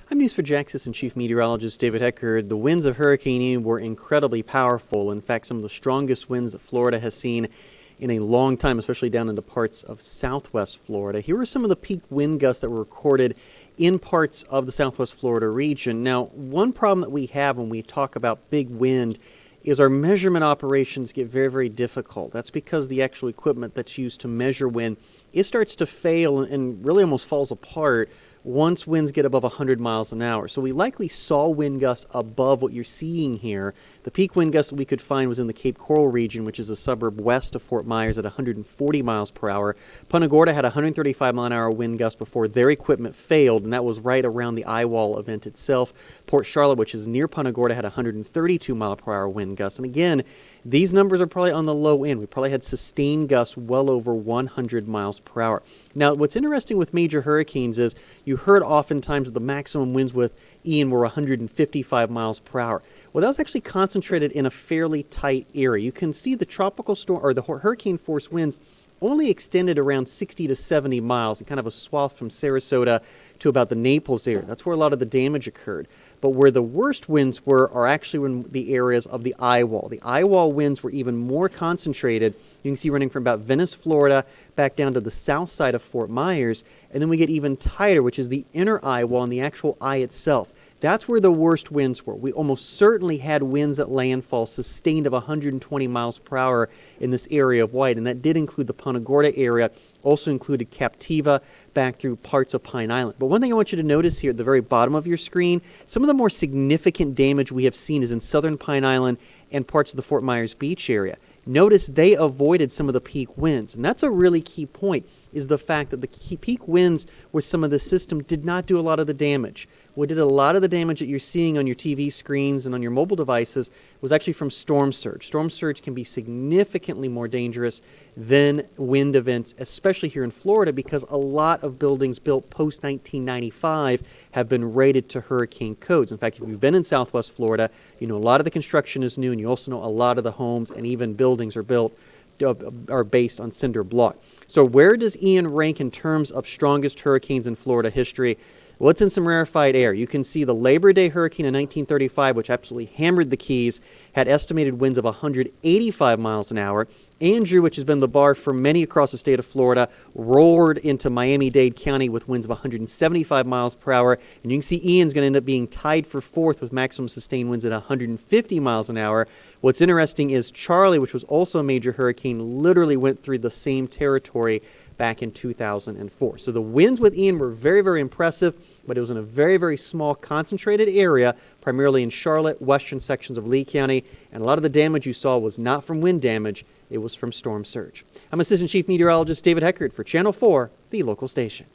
I'm News4JAX Assistant Chief Meteorologist David Heckard. The winds of Hurricane Ian were incredibly powerful. In fact, some of the strongest winds that Florida has seen in a long time, especially down into parts of southwest Florida. Here are some of the peak wind gusts that were recorded in parts of the southwest Florida region. Now, one problem that we have when we talk about big wind is our measurement operations get very, very difficult. That's because the actual equipment that's used to measure wind, it starts to fail and really almost falls apart once winds get above 100 miles an hour. So we likely saw wind gusts above what you're seeing here. The peak wind gust that we could find was in the Cape Coral region, which is a suburb west of Fort Myers, at 140 miles per hour. Punta Gorda had 135 mile an hour wind gust before their equipment failed, and that was right around the eyewall event itself. Port Charlotte, which is near Punta Gorda, had 132 mile per hour wind gusts. And again, these numbers are probably on the low end. We probably had sustained gusts well over 100 miles per hour. Now, what's interesting with major hurricanes is you heard oftentimes that the maximum winds with Ian were 155 miles per hour. Well, that was actually concentrated in a fairly tight area. You can see the tropical storm or the hurricane force winds only extended around 60 to 70 miles, and kind of a swath from Sarasota to about the Naples area. That's where a lot of the damage occurred. But where the worst winds were are actually in the areas of the eyewall. The eyewall winds were even more concentrated. You can see running from about Venice, Florida, back down to the south side of Fort Myers, and then we get even tighter, which is the inner eyewall and the actual eye itself. That's where the worst winds were. We almost certainly had winds at landfall sustained of 120 miles per hour in this area of White, and that did include the Punta Gorda area, also included Captiva back through parts of Pine Island. But one thing I want you to notice here at the very bottom of your screen, some of the more significant damage we have seen is in southern Pine Island and parts of the Fort Myers Beach area. Notice they avoided some of the peak winds, and that's a really key point, is the fact that the peak winds where some of the system did not do a lot of the damage. What did a lot of the damage that you're seeing on your TV screens and on your mobile devices was actually from storm surge. Storm surge can be significantly more dangerous than wind events, especially here in Florida, because a lot of buildings built post-1995 have been rated to hurricane codes. In fact, if you've been in southwest Florida, you know a lot of the construction is new, and you also know a lot of the homes and even buildings are based on cinder block. So where does Ian rank in terms of strongest hurricanes in Florida history? Well, it's in some rarefied air. You can see the Labor Day hurricane in 1935, which absolutely hammered the Keys, had estimated winds of 185 miles an hour. Andrew, which has been the bar for many across the state of Florida, roared into Miami-Dade County with winds of 175 miles per hour. And you can see Ian's going to end up being tied for fourth with maximum sustained winds at 150 miles an hour. What's interesting is Charlie, which was also a major hurricane, literally went through the same territory back in 2004. So the winds with Ian were very, very impressive, but it was in a very, very small concentrated area, primarily in Charlotte, western sections of Lee County, and a lot of the damage you saw was not from wind damage, it was from storm surge. I'm Assistant Chief Meteorologist David Heckard for Channel 4, the local station.